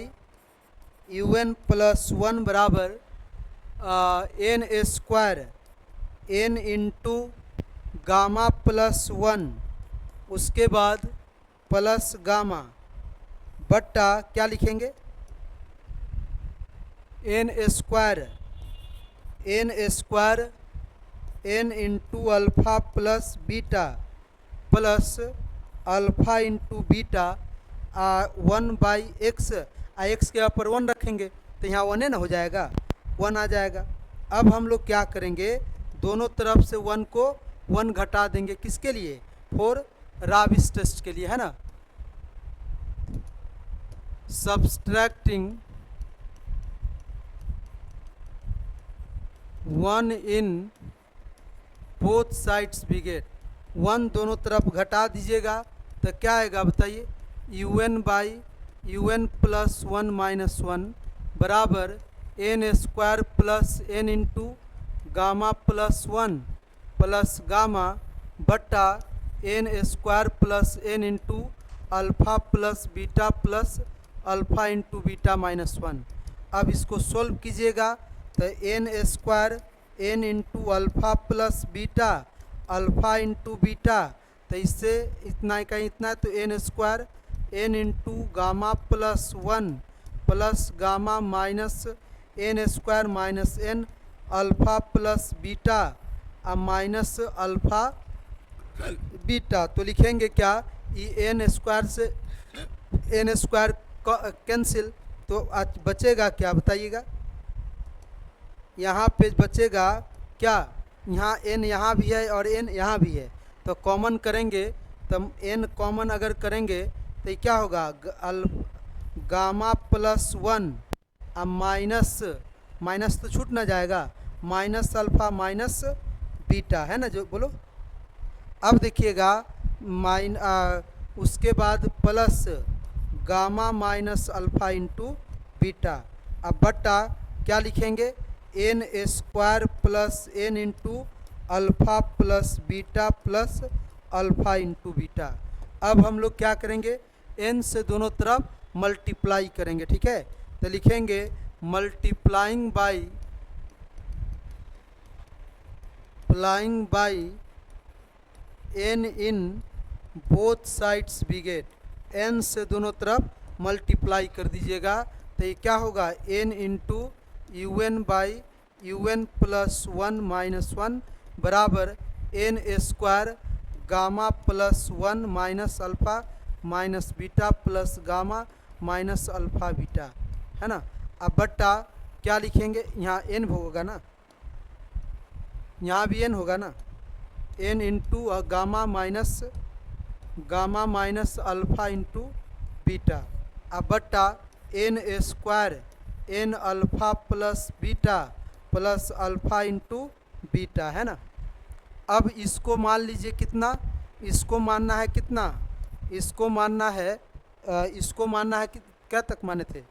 un प्लस 1 बराबर n square n into gamma plus 1, उसके बाद प्लस गामा बट्टा क्या लिखेंगे, n square n into alpha plus beta plus alpha into beta 1 by x, x के ऊपर 1 रखेंगे तो यहाँ 1 ना हो जाएगा, 1 आ जाएगा। अब हम लोग क्या करेंगे, दोनों तरफ से 1 को 1 घटा देंगे। किसके लिए, फॉर राबिस टेस्ट के लिए, है ना। Subtracting 1 in both sides we get, 1 दोनों तरफ घटा दीजिएगा तो क्या आएगा बताइए, un by un plus 1 minus 1 बराबर n square plus n into gamma plus 1 plus gamma बट्टा n square plus n into alpha plus beta plus alpha into beta minus 1। अब इसको सोल्व कीजिएगा तो n square n into alpha plus beta alpha into beta, तो इससे इतना का इतना, तो n square n into gamma plus 1 plus gamma minus n square minus n alpha plus beta अब माइनस अल्फ़ा बीटा। तो लिखेंगे क्या, ये n स्क्वायर से n स्क्वायर कैंसिल, तो आज बचेगा क्या बताइएगा, यहाँ पे बचेगा क्या, यहाँ n यहाँ भी है और n यहाँ भी है, तो कॉमन करेंगे, तब n कॉमन अगर करेंगे तो क्या होगा, गामा प्लस 1 अब माइनस माइनस तो छूट ना जाएगा, माइनस अल्फ़ा माइनस बीटा, है ना जो बोलो। अब देखिएगा उसके बाद plus gamma minus alpha into beta, अब बट्टा क्या लिखेंगे, n square plus n into alpha plus beta plus alpha into beta. अब हम लोग क्या करेंगे, n से दोनों तरफ मल्टीप्लाई करेंगे, ठीक है। तो लिखेंगे multiplying by n in both sides we get. n से दोनों तरफ मल्टीप्लाई कर दीजिएगा तो ये क्या होगा, n into u n by u n plus one minus one बराबर n square gamma plus one minus alpha minus beta plus gamma minus alpha beta, है ना। अब बट्टा क्या लिखेंगे, यहाँ n होगा ना, यहाँ भी n होगा ना, n into gamma minus alpha into beta. अब बट्टा n square n alpha plus beta plus alpha into beta, है ना। अब इसको मान लीजिए कितना, इसको मानना है कितना, इसको मानना है कि क्या तक माने थे,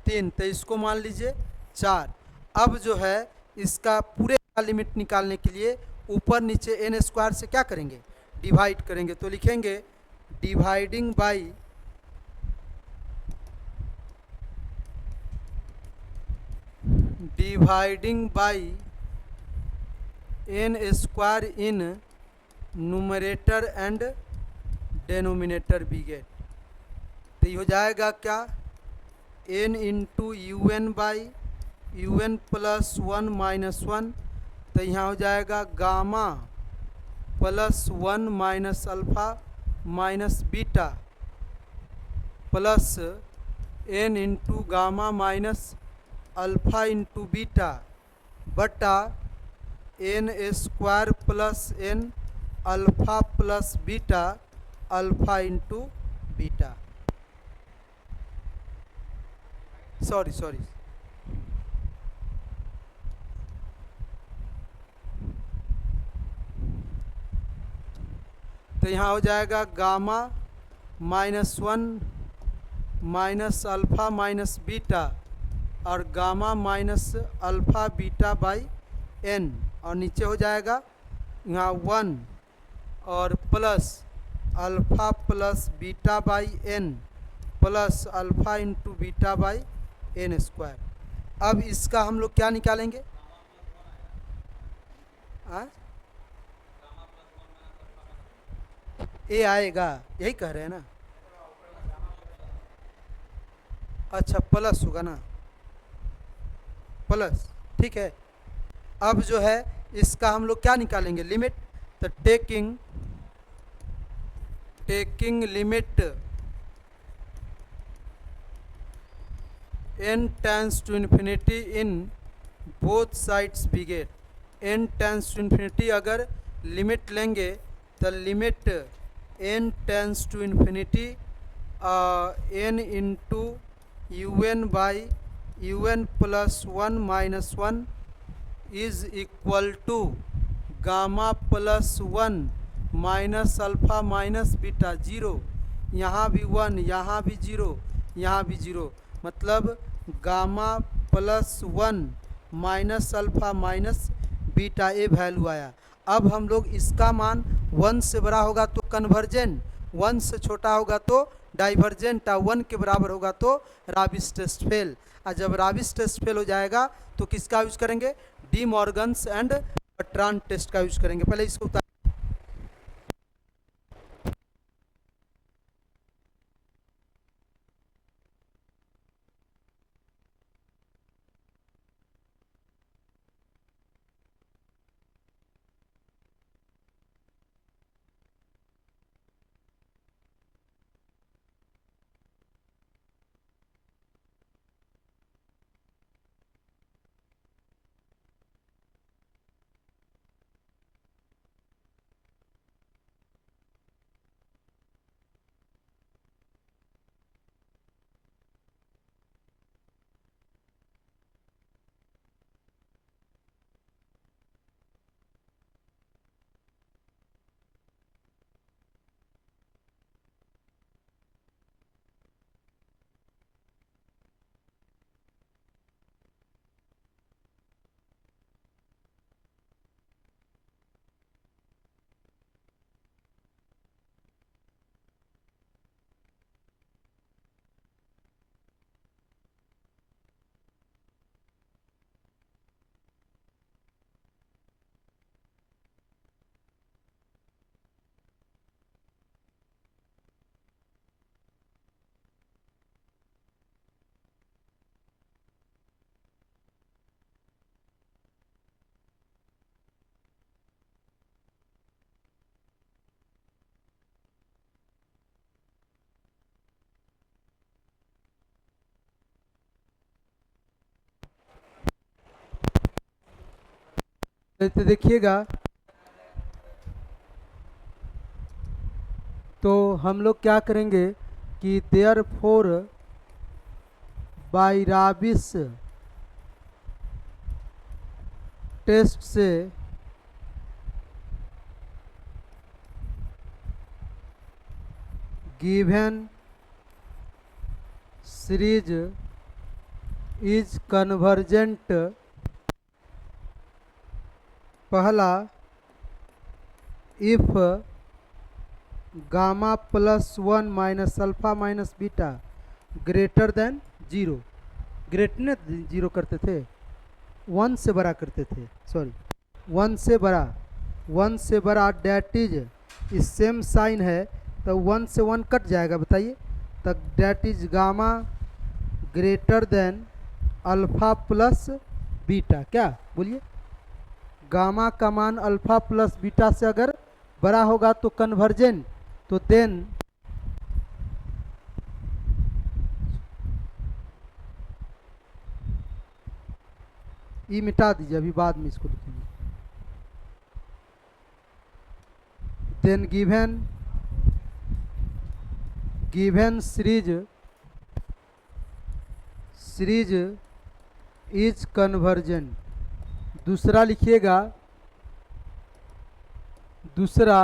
3, तो इसको मान लीजिए 4। अब जो है इसका पूरे का लिमिट निकालने के लिए ऊपर नीचे n स्क्वायर से क्या करेंगे, डिवाइड करेंगे। तो लिखेंगे dividing by n square in numerator and denominator we get. तो ये हो जाएगा क्या, n into u n by u n plus one minus one, तो यहाँ हो जाएगा gamma plus one minus alpha minus beta plus n into gamma minus alpha into beta बटा n square plus n alpha plus beta alpha into beta. Sorry तो यहाँ हो जाएगा gamma minus one minus alpha minus beta और gamma minus alpha beta by n, और नीचे हो जाएगा यहाँ 1 और plus alpha plus beta by n plus alpha into beta by n square. अब इसका हम लोग क्या निकालेंगे, ए आएगा, यही कह रहे हैं ना। अच्छा प्लस होगा ना, प्लस, ठीक है। अब जो है इसका हम लोग क्या निकालेंगे, लिमिट। तो taking limit n tends to infinity in both sides we get. n tends to infinity अगर लिमिट लेंगे तो limit n tends to infinity n into u n by u n plus one minus one is equal to gamma plus one minus alpha minus beta, zero, यहाँ भी 1, यहाँ भी 0, यहाँ भी 0, मतलब gamma plus one minus alpha minus beta, ये value आया। अब हम लोग इसका मान 1 से बड़ा होगा तो कन्वर्जेंट, 1 से छोटा होगा तो डाइवर्जेंट, 1 के बराबर होगा तो राबिस टेस्ट फेल। और जब राबिस टेस्ट फेल हो जाएगा तो किसका यूज करेंगे, De Morgan's and Bertrand test का यूज करेंगे। पहले इसको उतार तो देखिएगा, तो हम लोग क्या करेंगे कि देयर फोर बाई राबिस टेस्ट से गिवन सीरीज इज कन्वर्जेंट। पहला, if gamma plus one minus alpha minus beta greater than zero. Greater ने जीरो करते थे, वन से बड़ा करते थे, सॉरी वन से बड़ा, वन से बड़ा डेट इज सेम साइन है तो वन से वन कट जाएगा, बताइए। तो that is gamma greater than alpha plus beta, क्या बोलिए, गामा का मान अल्फा प्लस बीटा से अगर बड़ा होगा तो कन्वर्जेंट, तो देन ई मिटा दीजिए, अभी बाद में इसको लिखेंगे। Then given series is convergent. दूसरा लिखिएगा, दूसरा,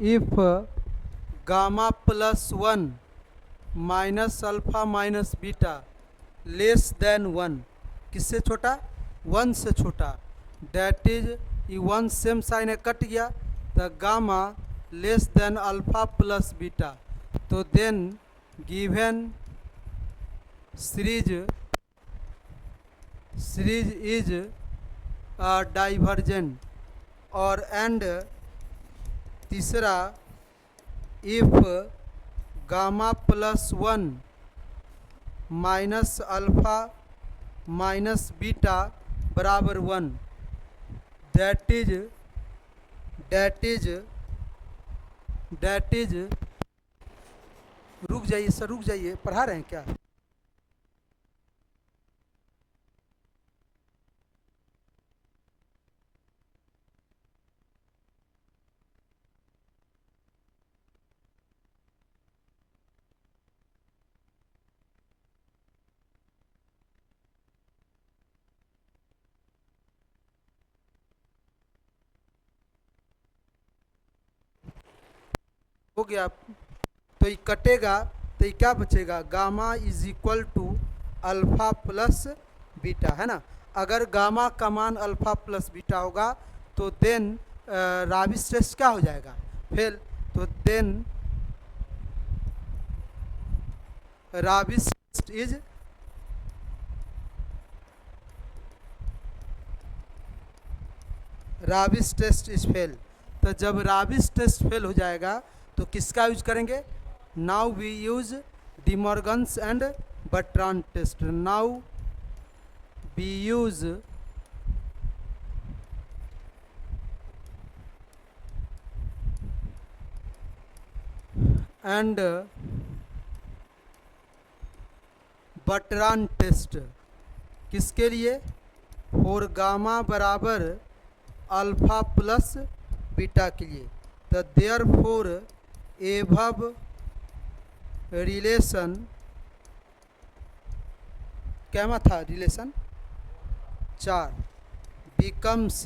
if gamma plus one minus alpha minus beta less than one, किससे छोटा, वन से छोटा, डेट इज ये वन सेम साइन है कट गया, तो gamma less than alpha plus beta, तो then given series is divergent. और एंड तीसरा, if gamma plus one minus alpha minus beta बराबर वन, दैट इज रुक जाइए सर, रुक जाइए, पढ़ा रहे हैं क्या। हो गया, तो ये कटेगा तो ये क्या बचेगा, gamma is equal to alpha plus beta, है ना। अगर गामा का मान अल्फा प्लस बीटा होगा तो देन राबिस टेस्ट क्या हो जाएगा, फेल। तो देन राबिस टेस्ट इज फेल। तो जब राबिस टेस्ट फेल हो जाएगा तो किसका यूज करेंगे, now we use De Morgan's and Bertrand test. Now we use and Bertrand test, किसके लिए, फॉर गामा बराबर अल्फा प्लस बीटा के लिए। तो देयर फोर एभव रिलेशन, क्या था रिलेशन, 4 बिकम्स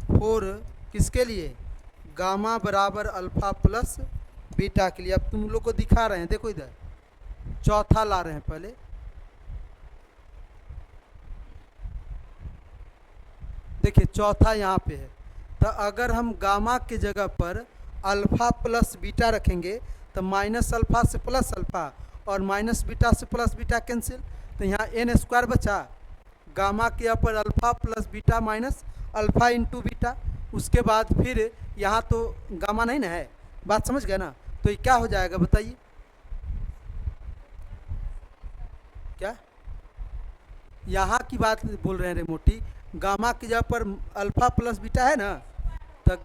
फोर, किसके लिए, गामा बराबर अल्फा प्लस बीटा के लिए। अब तुम लोग को दिखा रहे हैं, देखो इधर चौथा ला रहे हैं पहले, देखिए चौथा यहाँ पे है। तो अगर हम गामा की जगह पर अल्फ़ा प्लस बीटा रखेंगे तो माइनस अल्फ़ा से प्लस अल्फ़ा और माइनस बीटा से प्लस बीटा कैंसिल, तो यहाँ एन स्क्वायर बचा, गामा के यहाँ पर alpha plus beta minus alpha into beta, उसके बाद फिर यहाँ तो गामा नहीं ना है, बात समझ गए ना। तो ये क्या हो जाएगा बताइए, क्या यहाँ की बात बोल रहे हैं रे मोटी, गामा की जगह पर अल्फ़ा प्लस बीटा है ना, तो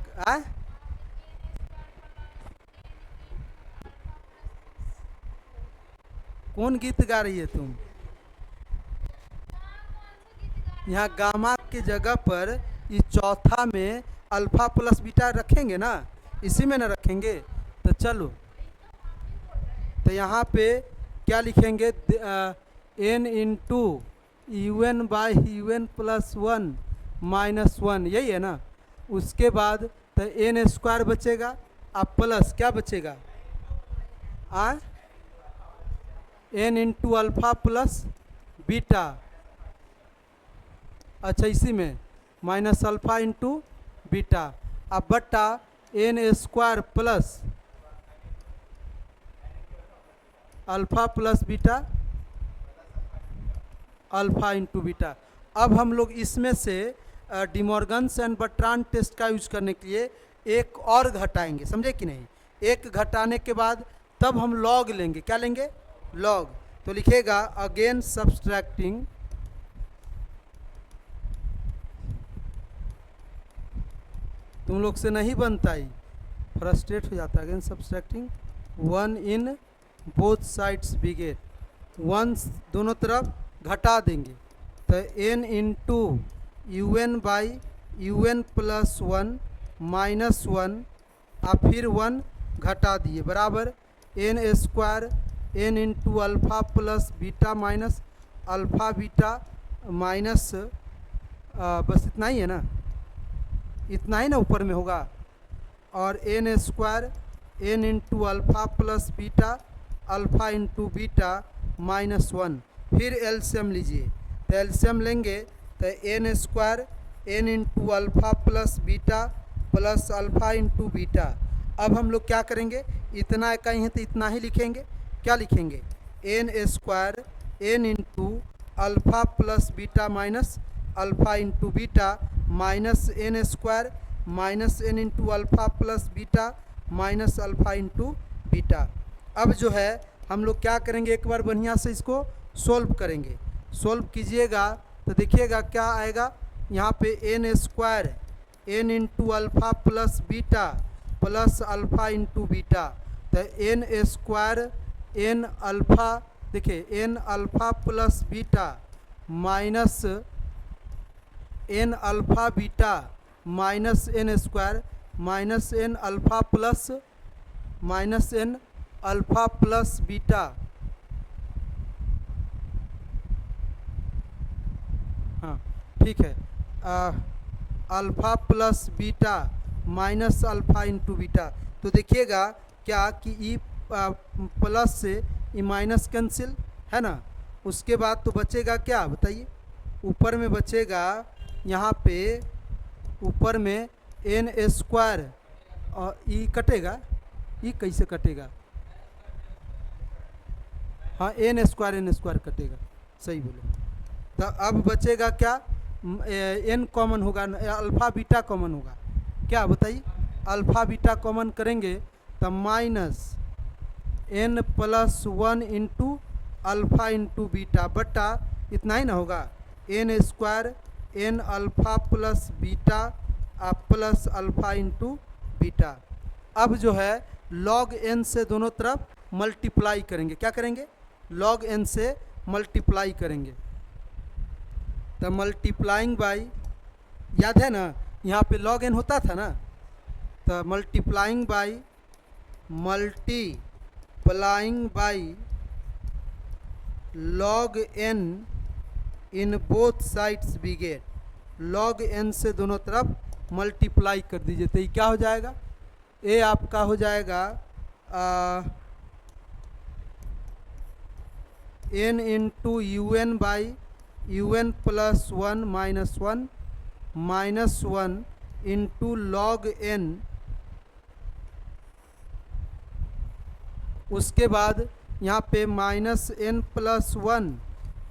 कौन गीत गा रही है तुम, यहाँ गामा की जगह पर इस चौथा में अल्फा प्लस बीटा रखेंगे ना, इसी में ना रखेंगे। तो चलो, तो यहाँ पे क्या लिखेंगे, n into u n by u n plus one minus one, यही है ना। उसके बाद तो एन स्क्वायर बचेगा, अब प्लस क्या बचेगा, n into alpha plus beta, अच्छा इसी में माइनस अल्फा इंटू बीटा, अब बट्टा n square plus alpha plus beta alpha into beta. अब हम लोग इसमें से डिमॉर्गन्स एंड बर्ट्रांड टेस्ट का यूज करने के लिए एक और घटाएंगे, समझे कि नहीं। एक घटाने के बाद तब हम लॉग लेंगे, क्या लेंगे, लॉग। तो लिखेगा अगेन सब्सट्रैक्टिंग तुम लोग से नहीं बनता ही, फ्रस्ट्रेट हो जाता है। Again subtracting one in both sides we get, one दोनों तरफ घटा देंगे। तो n into u n by u n plus one minus one, आप फिर वन घटा दिए, बराबर n square n into alpha plus beta minus alpha beta minus, बस इतना ही है ना, इतना ही ना ऊपर में होगा। और n square n into alpha plus beta alpha into beta minus one, फिर एलसीएम लीजिए। तो एलसीएम लेंगे तो n square n into alpha plus beta plus alpha into beta. अब हम लोग क्या करेंगे, इतना इकाई है तो इतना ही लिखेंगे, क्या लिखेंगे, n square n into alpha plus beta minus alpha into beta minus n square minus n into alpha plus beta minus alpha into beta. अब जो है हम लोग क्या करेंगे, एक बार बढ़िया से इसको सोल्व करेंगे। सोल्व कीजिएगा तो देखिएगा क्या आएगा, यहाँ पे n square n into alpha plus beta plus alpha into beta. तो एन स्क्वायर एन अल्फ़ा, देखिए n alpha plus beta minus n alpha beta minus n square minus n alpha plus minus n alpha plus beta, हाँ ठीक है, alpha plus beta minus alpha into beta. तो देखिएगा क्या कि E plus से E minus cancel है ना। उसके बाद तो बचेगा क्या बताइए, ऊपर में बचेगा, यहाँ पे ऊपर में एन स्क्वायर और ई कटेगा, ई कैसे कटेगा, हाँ एन स्क्वायर कटेगा, सही बोले। तो अब बचेगा क्या, एन कॉमन होगा, अल्फ़ा बीटा कॉमन होगा, क्या बताइए, अल्फ़ा बीटा कॉमन करेंगे तो minus n plus one into alpha into beta बटा इतना ही ना होगा, n square n alpha plus beta plus alpha into beta. अब जो है लॉग एन से दोनों तरफ मल्टीप्लाई करेंगे, क्या करेंगे, लॉग एन से मल्टीप्लाई करेंगे। तो मल्टीप्लाइंग बाई, याद है ना यहाँ पे लॉग एन होता था ना, तो multiplying by log n in both sides we get, log n से दोनों तरफ मल्टीप्लाई कर दीजिए। तो ये क्या हो जाएगा, ए आपका हो जाएगा n into u n by u n plus one minus one into log n, उसके बाद यहाँ पे minus n plus one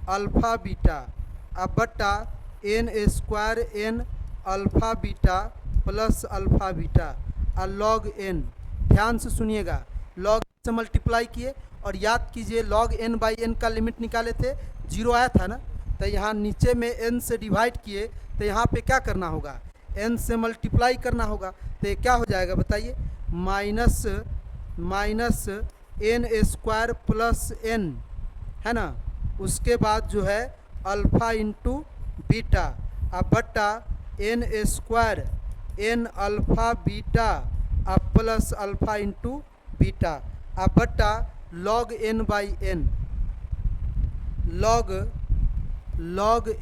alpha beta अब बट्टा n square n alpha beta plus alpha beta और लॉग एन। ध्यान से सुनिएगा, लॉग से मल्टीप्लाई किए और याद कीजिए लॉग एन बाई एन का लिमिट निकाले थे, जीरो आया था ना, तो यहाँ नीचे में एन से डिवाइड किए तो यहाँ पे क्या करना होगा, एन से मल्टीप्लाई करना होगा। तो ये क्या हो जाएगा बताइए, minus n square plus n है ना, उसके बाद जो है अल्फ़ा इंटू बीटा अब बट्टा n square n alpha beta अब प्लस अल्फा इंटू बीटा अब बट्टा log n by n log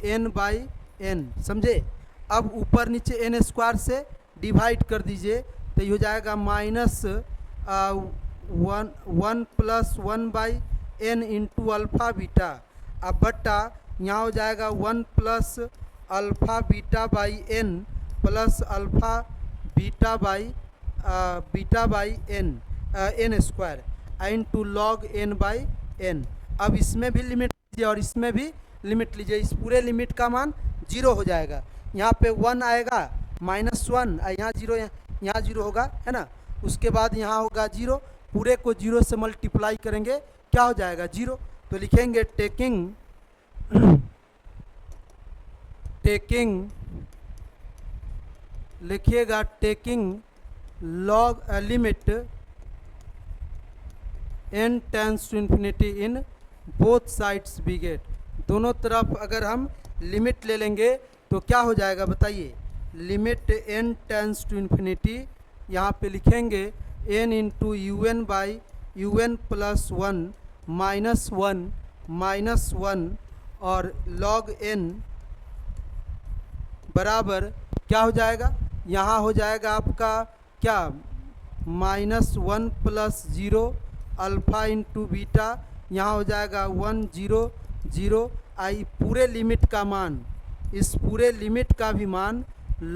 n by n, समझे। अब ऊपर नीचे एन स्क्वायर से डिवाइड कर दीजिए तो ये हो जाएगा minus 1 plus 1 by n into alpha beta अब बट्टा यहाँ हो जाएगा 1 plus alpha beta by n plus alpha beta by n n square into log n by n. अब इसमें भी लिमिट लीजिए और इसमें भी लिमिट लीजिए, इस पूरे लिमिट का मान 0 हो जाएगा। यहाँ पे 1 आएगा -1 यहाँ 0 यहाँ 0 होगा, है ना। उसके बाद यहाँ होगा 0, पूरे को 0 से मल्टीप्लाई करेंगे क्या हो जाएगा 0। तो लिखेंगे टेकिंग लिखिएगा taking log limit n tends to infinity in both sides we get. दोनों तरफ अगर हम लिमिट ले लेंगे तो क्या हो जाएगा बताइए। Limit n tends to infinity यहाँ पे लिखेंगे n into u n by u n plus 1 -1 और log n बराबर क्या हो जाएगा, यहाँ हो जाएगा आपका क्या -1 प्लस 0 अल्फ़ा इंटू बीटा, यहाँ हो जाएगा 1 0 0 आई पूरे लिमिट का मान, इस पूरे लिमिट का भी मान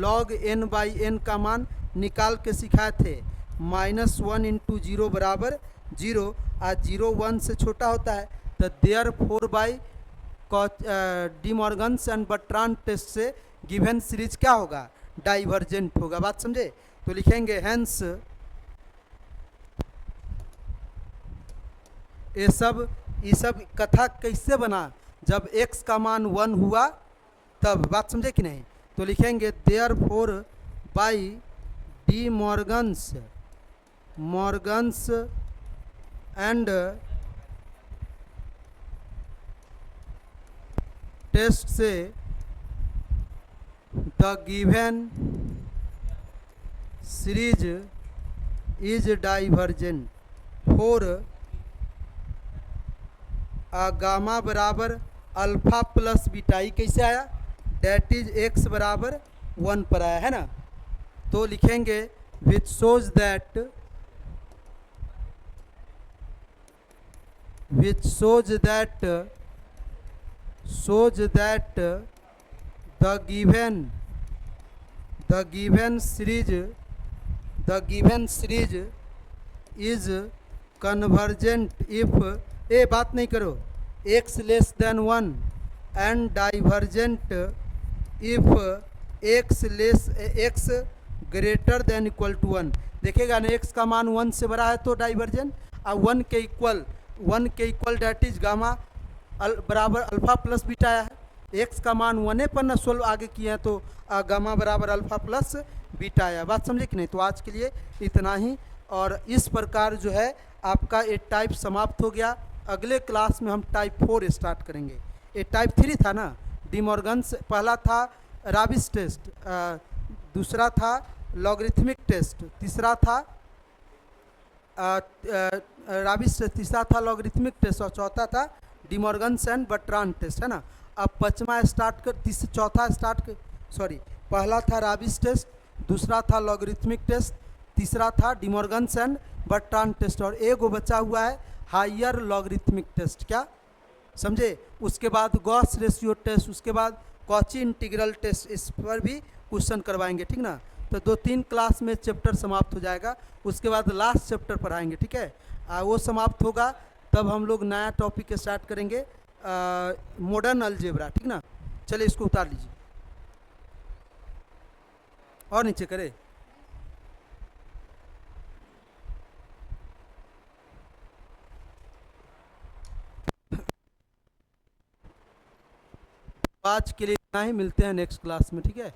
log n बाई एन का मान निकाल के सिखाए थे। -1 इंटू 0 बराबर 0 आज 0 1 से छोटा होता है तो there 4 by De Morgan's and Bertrand test से गिवन सीरीज क्या होगा डाइवर्जेंट होगा। बात समझे। तो लिखेंगे हेंस ये सब कथा कैसे बना जब x का मान 1 हुआ तब। बात समझे कि नहीं। तो लिखेंगे there 4 by De Morgan's and test से the given series is divergent for gamma बराबर अल्फा प्लस बीटा। ये कैसे आया, डेट इज x बराबर 1 पर आया है ना। तो लिखेंगे which shows that the given series is convergent if ए बात नहीं करो x less than 1 and divergent if x greater than equal to 1। देखिएगा ना x का मान 1 से बड़ा है तो डाइवर्जेंट, और 1 के इक्वल डेट इज गामा बराबर अल्फा प्लस बीटा आया है। x का मान 1 पर न सोल्व आगे किए हैं तो गामा बराबर अल्फा प्लस बीटा आया। बात समझे कि नहीं। तो आज के लिए इतना ही, और इस प्रकार जो है आपका ये टाइप समाप्त हो गया। अगले क्लास में हम टाइप 4 स्टार्ट करेंगे। ये टाइप 3 था ना, डी मॉर्गन्स पहला था राबिस टेस्ट, दूसरा था लॉगरिथमिक टेस्ट, तीसरा था राबिस टेस्ट, तीसरा था लॉगरिथमिक टेस्ट और चौथा था De Morgan's and Bertrand test, है ना। अब पाँचवा स्टार्ट कर चौथा स्टार्ट कर सॉरी पहला था राबिस टेस्ट, दूसरा था लॉगरिथमिक टेस्ट, तीसरा था De Morgan's and Bertrand test और एक वो बचा हुआ है हायर लॉगरिथमिक टेस्ट। क्या समझे। उसके बाद गॉस रेशियो टेस्ट, उसके बाद कॉची इंटीग्रल टेस्ट, इस पर भी क्वेश्चन करवाएंगे, ठीक ना। तो 2-3 क्लास में चैप्टर समाप्त हो जाएगा। उसके बाद लास्ट चैप्टर पढ़ाएंगे, ठीक है। वो समाप्त होगा तब हम लोग नया टॉपिक स्टार्ट करेंगे मॉडर्न अलजेब्रा, ठीक ना। चलिए इसको उतार लीजिए और नीचे करे। आज के लिए इतना ही, मिलते हैं नेक्स्ट क्लास में, ठीक है।